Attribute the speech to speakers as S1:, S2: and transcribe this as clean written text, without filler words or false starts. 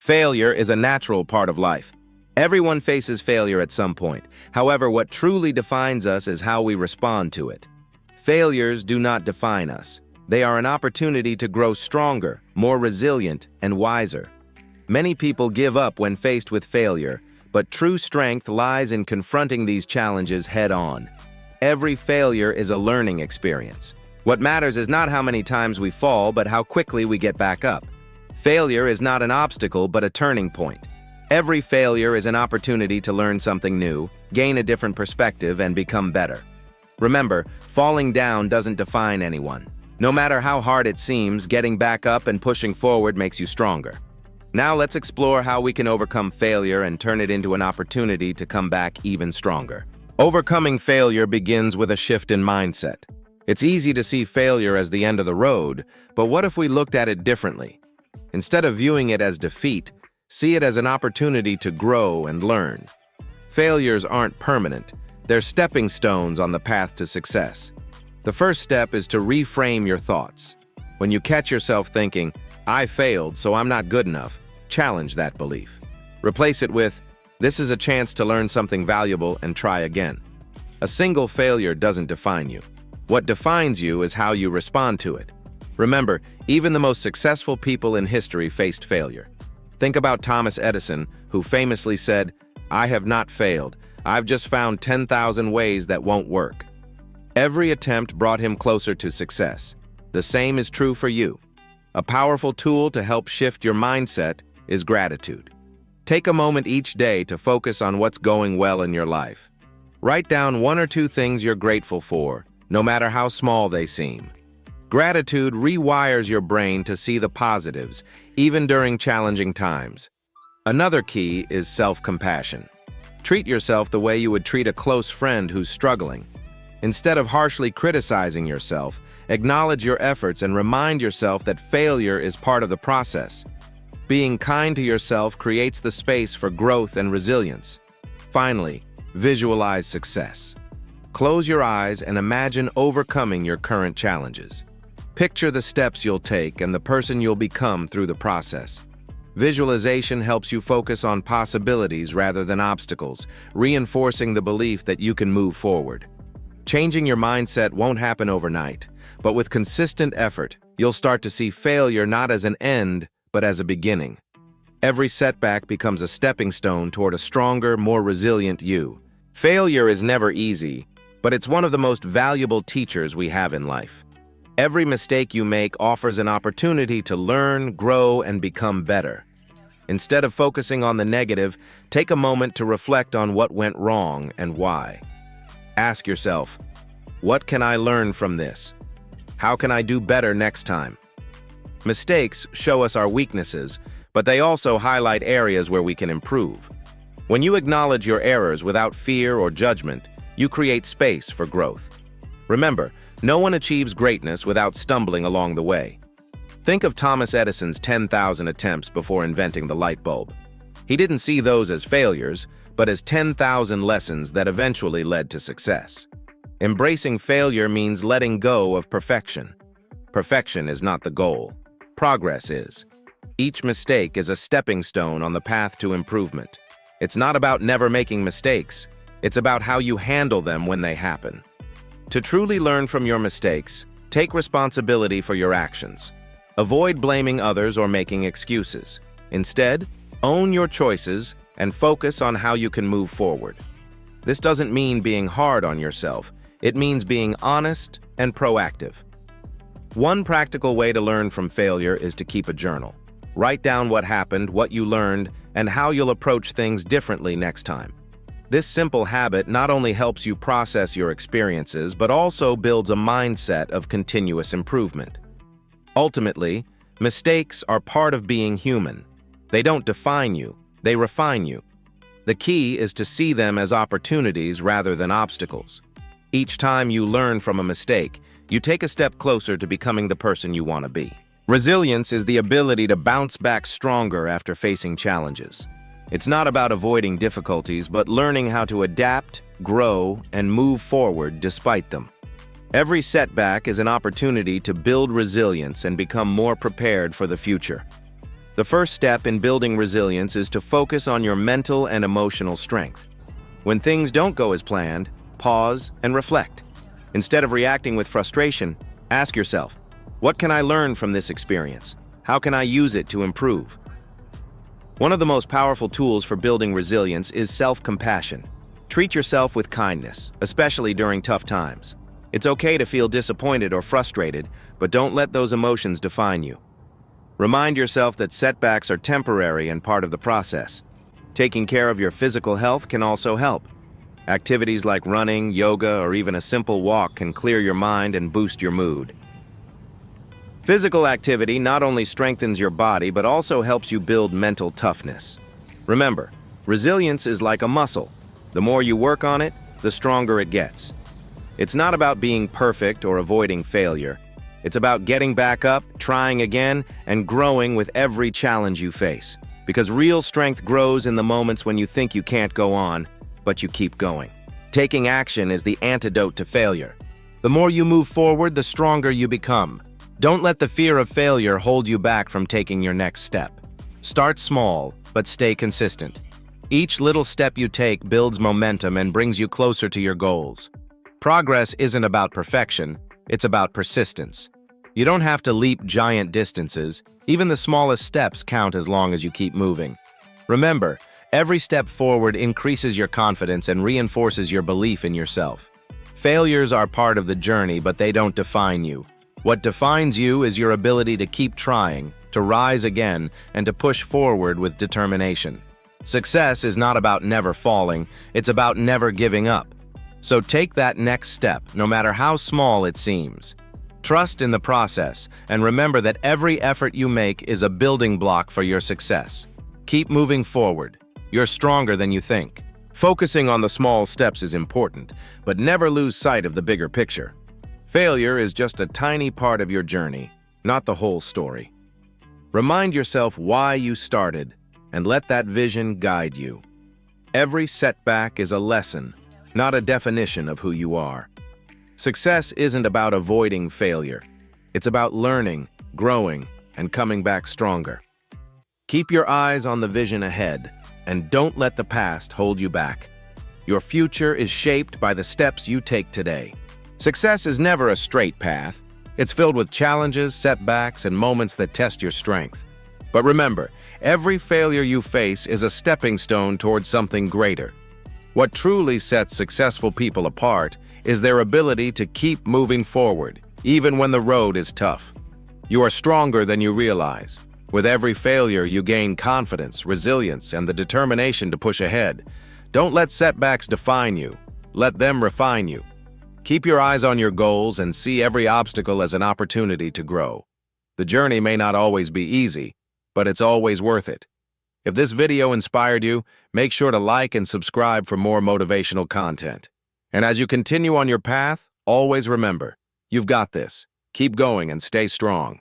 S1: Failure is a natural part of life. Everyone faces failure at some point. However, what truly defines us is how we respond to it. Failures do not define us. They are an opportunity to grow stronger, more resilient, and wiser. Many people give up when faced with failure, but true strength lies in confronting these challenges head-on. Every failure is a learning experience. What matters is not how many times we fall, but how quickly we get back up. Failure is not an obstacle, but a turning point. Every failure is an opportunity to learn something new, gain a different perspective, and become better. Remember, falling down doesn't define anyone. No matter how hard it seems, getting back up and pushing forward makes you stronger. Now let's explore how we can overcome failure and turn it into an opportunity to come back even stronger. Overcoming failure begins with a shift in mindset. It's easy to see failure as the end of the road, but what if we looked at it differently? Instead of viewing it as defeat, see it as an opportunity to grow and learn. Failures aren't permanent. They're stepping stones on the path to success. The first step is to reframe your thoughts. When you catch yourself thinking, "I failed, so I'm not good enough," challenge that belief. Replace it with, "This is a chance to learn something valuable and try again." A single failure doesn't define you. What defines you is how you respond to it. Remember, even the most successful people in history faced failure. Think about Thomas Edison, who famously said, "I have not failed. I've just found 10,000 ways that won't work." Every attempt brought him closer to success. The same is true for you. A powerful tool to help shift your mindset is gratitude. Take a moment each day to focus on what's going well in your life. Write down 1 or 2 things you're grateful for, no matter how small they seem. Gratitude rewires your brain to see the positives, even during challenging times. Another key is self-compassion. Treat yourself the way you would treat a close friend who's struggling. Instead of harshly criticizing yourself, acknowledge your efforts and remind yourself that failure is part of the process. Being kind to yourself creates the space for growth and resilience. Finally, visualize success. Close your eyes and imagine overcoming your current challenges. Picture the steps you'll take and the person you'll become through the process. Visualization helps you focus on possibilities rather than obstacles, reinforcing the belief that you can move forward. Changing your mindset won't happen overnight, but with consistent effort, you'll start to see failure not as an end, but as a beginning. Every setback becomes a stepping stone toward a stronger, more resilient you. Failure is never easy, but it's one of the most valuable teachers we have in life. Every mistake you make offers an opportunity to learn, grow, and become better. Instead of focusing on the negative, take a moment to reflect on what went wrong and why. Ask yourself, what can I learn from this? How can I do better next time? Mistakes show us our weaknesses, but they also highlight areas where we can improve. When you acknowledge your errors without fear or judgment, you create space for growth. Remember, no one achieves greatness without stumbling along the way. Think of Thomas Edison's 10,000 attempts before inventing the light bulb. He didn't see those as failures, but as 10,000 lessons that eventually led to success. Embracing failure means letting go of perfection. Perfection is not the goal. Progress is. Each mistake is a stepping stone on the path to improvement. It's not about never making mistakes. It's about how you handle them when they happen. To truly learn from your mistakes, take responsibility for your actions. Avoid blaming others or making excuses. Instead, own your choices and focus on how you can move forward. This doesn't mean being hard on yourself. It means being honest and proactive. One practical way to learn from failure is to keep a journal. Write down what happened, what you learned, and how you'll approach things differently next time. This simple habit not only helps you process your experiences, but also builds a mindset of continuous improvement. Ultimately, mistakes are part of being human. They don't define you, they refine you. The key is to see them as opportunities rather than obstacles. Each time you learn from a mistake, you take a step closer to becoming the person you want to be. Resilience is the ability to bounce back stronger after facing challenges. It's not about avoiding difficulties, but learning how to adapt, grow, and move forward despite them. Every setback is an opportunity to build resilience and become more prepared for the future. The first step in building resilience is to focus on your mental and emotional strength. When things don't go as planned, pause and reflect. Instead of reacting with frustration, ask yourself, what can I learn from this experience? How can I use it to improve? One of the most powerful tools for building resilience is self-compassion. Treat yourself with kindness, especially during tough times. It's okay to feel disappointed or frustrated, but don't let those emotions define you. Remind yourself that setbacks are temporary and part of the process. Taking care of your physical health can also help. Activities like running, yoga, or even a simple walk can clear your mind and boost your mood. Physical activity not only strengthens your body, but also helps you build mental toughness. Remember, resilience is like a muscle. The more you work on it, the stronger it gets. It's not about being perfect or avoiding failure. It's about getting back up, trying again, and growing with every challenge you face. Because real strength grows in the moments when you think you can't go on, but you keep going. Taking action is the antidote to failure. The more you move forward, the stronger you become. Don't let the fear of failure hold you back from taking your next step. Start small, but stay consistent. Each little step you take builds momentum and brings you closer to your goals. Progress isn't about perfection, it's about persistence. You don't have to leap giant distances. Even the smallest steps count as long as you keep moving. Remember, every step forward increases your confidence and reinforces your belief in yourself. Failures are part of the journey, but they don't define you. What defines you is your ability to keep trying, to rise again, and to push forward with determination. Success is not about never falling, it's about never giving up. So take that next step, no matter how small it seems. Trust in the process, and remember that every effort you make is a building block for your success. Keep moving forward. You're stronger than you think. Focusing on the small steps is important, but never lose sight of the bigger picture. Failure is just a tiny part of your journey, not the whole story. Remind yourself why you started, and let that vision guide you. Every setback is a lesson, not a definition of who you are. Success isn't about avoiding failure. It's about learning, growing, and coming back stronger. Keep your eyes on the vision ahead, and don't let the past hold you back. Your future is shaped by the steps you take today. Success is never a straight path. It's filled with challenges, setbacks, and moments that test your strength. But remember, every failure you face is a stepping stone towards something greater. What truly sets successful people apart is their ability to keep moving forward, even when the road is tough. You are stronger than you realize. With every failure, you gain confidence, resilience, and the determination to push ahead. Don't let setbacks define you. Let them refine you. Keep your eyes on your goals and see every obstacle as an opportunity to grow. The journey may not always be easy, but it's always worth it. If this video inspired you, make sure to like and subscribe for more motivational content. And as you continue on your path, always remember, you've got this. Keep going and stay strong.